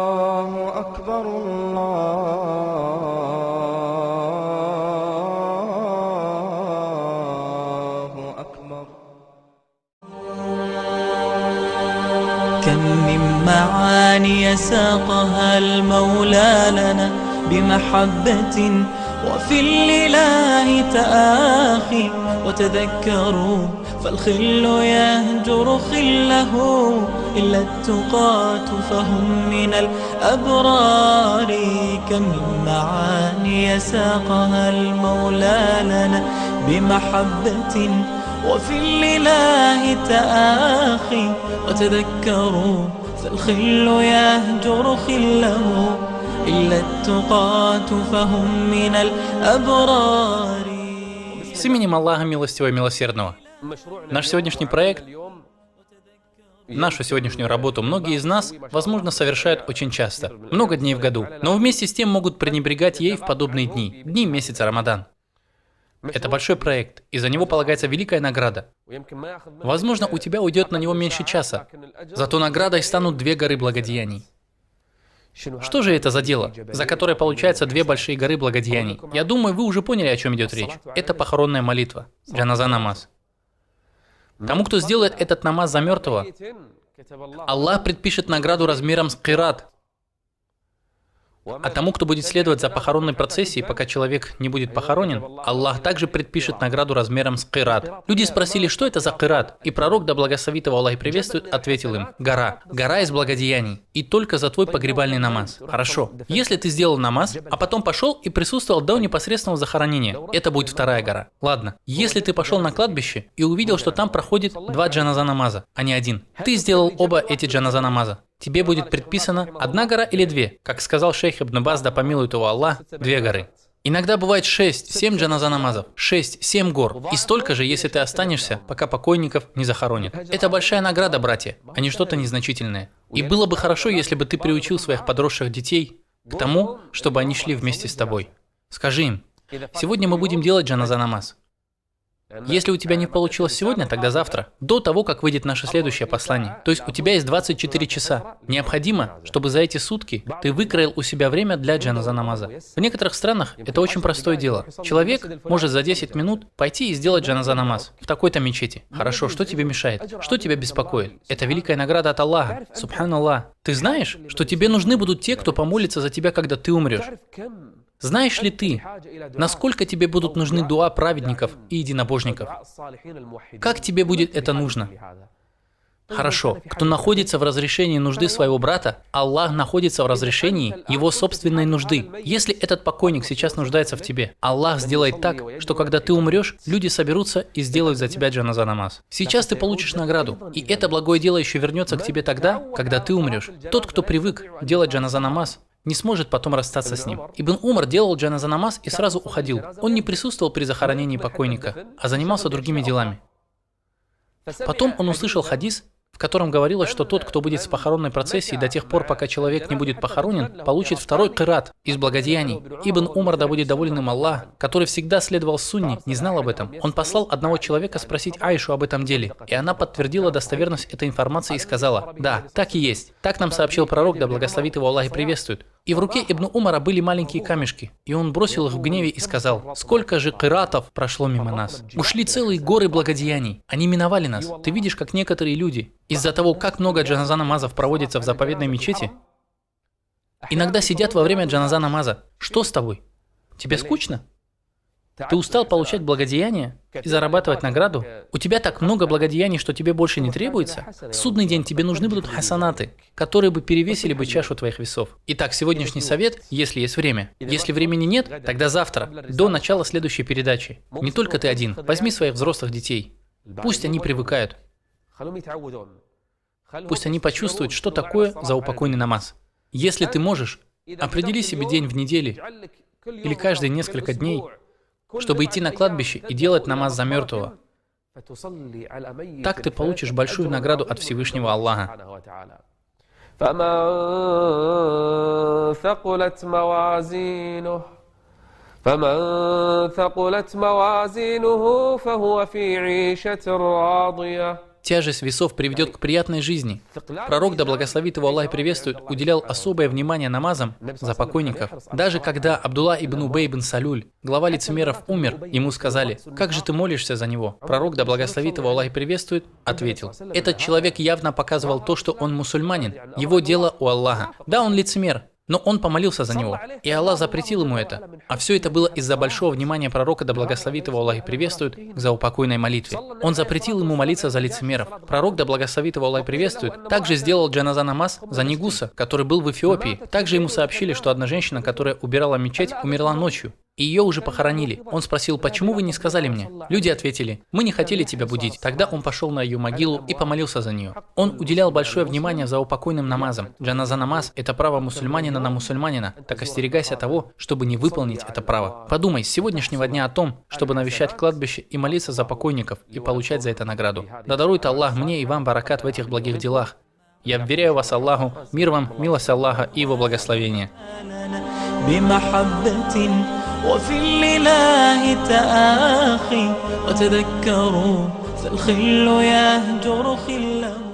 الله أكبر الله أكبر. كم من معاني ساقها المولى لنا بمحبة وفي الإله تآخي، وتذكروا فالخل يهجر خله إلا التقاة فهم من الأبرار. كم من معاني ساقها المولى لنا بمحبة وفي الإله تآخي، وتذكروا فالخل يهجر خله إلا التقاة فهم من الأبرار. С именем Аллаха Милостивого и Милосердного. Наш сегодняшний проект, нашу сегодняшнюю работу многие из нас, возможно, совершают очень часто, много дней в году, но вместе с тем могут пренебрегать ей в подобные дни, дни месяца Рамадан. Это большой проект, и за него полагается великая награда. Возможно, у тебя уйдет на него меньше часа, зато наградой станут 2 горы благодеяний. Что же это за дело, за которое получается 2 большие горы благодеяний? Я думаю, вы уже поняли, о чем идет речь. Это похоронная молитва, джаназа намаз. Тому, кто сделает этот намаз за мертвого, Аллах предпишет награду размером с кират. А тому, кто будет следовать за похоронной процессией, пока человек не будет похоронен, Аллах также предпишет награду размером с кират. Люди спросили, что это за кират? И пророк, да благословит его Аллах и приветствует, ответил им: гора. Гора из благодеяний. И только за твой погребальный намаз. Хорошо. Если ты сделал намаз, а потом пошел и присутствовал до непосредственного захоронения, это будет 2-я гора. Ладно. Если ты пошел на кладбище и увидел, что там проходит 2 джаназа намаза, а не 1. Ты сделал оба эти джаназа намаза. Тебе будет предписано 1 гора или 2. Как сказал шейх Ибн Баз, да помилует его Аллах, 2 горы. Иногда бывает 6-7 джаназа намазов, 6-7 гор. И столько же, если ты останешься, пока покойников не захоронят. Это большая награда, братья, а не что-то незначительное. И было бы хорошо, если бы ты приучил своих подросших детей к тому, чтобы они шли вместе с тобой. Скажи им: сегодня мы будем делать джаназа намаз. Если у тебя не получилось сегодня, тогда завтра, до того, как выйдет наше следующее послание. То есть у тебя есть 24 часа. Необходимо, чтобы за эти сутки ты выкроил у себя время для джаназа намаза. В некоторых странах это очень простое дело. Человек может за 10 минут пойти и сделать джаназа намаз в такой-то мечети. Хорошо, что тебе мешает? Что тебя беспокоит? Это великая награда от Аллаха. Субханаллах. Ты знаешь, что тебе нужны будут те, кто помолится за тебя, когда ты умрешь? Знаешь ли ты, насколько тебе будут нужны дуа праведников и единобожников? Как тебе будет это нужно? Хорошо, кто находится в разрешении нужды своего брата, Аллах находится в разрешении его собственной нужды. Если этот покойник сейчас нуждается в тебе, Аллах сделает так, что когда ты умрешь, люди соберутся и сделают за тебя джаназа намаз. Сейчас ты получишь награду, и это благое дело еще вернется к тебе тогда, когда ты умрешь. Тот, кто привык делать джаназа намаз, не сможет потом расстаться с ним. Ибн Умар делал джаназа намаз и сразу уходил. Он не присутствовал при захоронении покойника, а занимался другими делами. Потом он услышал хадис, в котором говорилось, что тот, кто будет с похоронной процессией до тех пор, пока человек не будет похоронен, получит 2-й кират из благодеяний. Ибн Умар, да будет доволен им Аллах, который всегда следовал сунне, не знал об этом. Он послал одного человека спросить Аишу об этом деле, и она подтвердила достоверность этой информации и сказала: да, так и есть. Так нам сообщил пророк, да благословит его Аллах и приветствует. И в руке Ибн Умара были маленькие камешки, и он бросил их в гневе и сказал: сколько же киратов прошло мимо нас. Ушли целые горы благодеяний, они миновали нас. Ты видишь, как некоторые люди, из-за того, как много джаназа намазов проводится в заповедной мечети, иногда сидят во время джаназа намаза. Что с тобой? Тебе скучно? Ты устал получать благодеяния и зарабатывать награду? У тебя так много благодеяний, что тебе больше не требуется? В судный день тебе нужны будут хасанаты, которые бы перевесили бы чашу твоих весов. Итак, сегодняшний совет, если есть время. Если времени нет, тогда завтра, до начала следующей передачи. Не только ты один, возьми своих взрослых детей. Пусть они привыкают. Пусть они почувствуют, что такое заупокойный намаз. Если ты можешь, определи себе день в неделе или каждые несколько дней, чтобы идти на кладбище и делать намаз за мертвого. Так ты получишь большую награду от Всевышнего Аллаха. فمن ثقلت موازينه فهو في عيشة راضية Тяжесть весов приведет к приятной жизни. Пророк, да благословит его Аллах и приветствует, уделял особое внимание намазам за покойников. Даже когда Абдулла ибн Убей ибн Салюль, глава лицемеров, умер, ему сказали: «Как же ты молишься за него?» Пророк, да благословит его Аллах и приветствует, ответил: «Этот человек явно показывал то, что он мусульманин. Его дело у Аллаха. Да, он лицемер, но он помолился за него, и Аллах запретил ему это. А все это было из-за большого внимания пророка, да благословит его Аллах и приветствует, к заупокойной молитве. Он запретил ему молиться за лицемеров. Пророк, да благословит его Аллах и приветствует, также сделал джаназа намаз за Негуса, который был в Эфиопии. Также ему сообщили, что одна женщина, которая убирала мечеть, умерла ночью, и ее уже похоронили. Он спросил: «Почему вы не сказали мне?» Люди ответили: «Мы не хотели тебя будить». Тогда он пошел на ее могилу и помолился за нее. Он уделял большое внимание заупокойным намазам. Джаназа намаз – это право мусульманина на мусульманина, так остерегайся того, чтобы не выполнить это право. Подумай с сегодняшнего дня о том, чтобы навещать кладбище и молиться за покойников и получать за это награду. Да дарует Аллах мне и вам баракат в этих благих делах. Я вверяю вас Аллаху, мир вам, милость Аллаха и его благословение. وفي الإله تآخي وتذكروا فالخل يهجر خله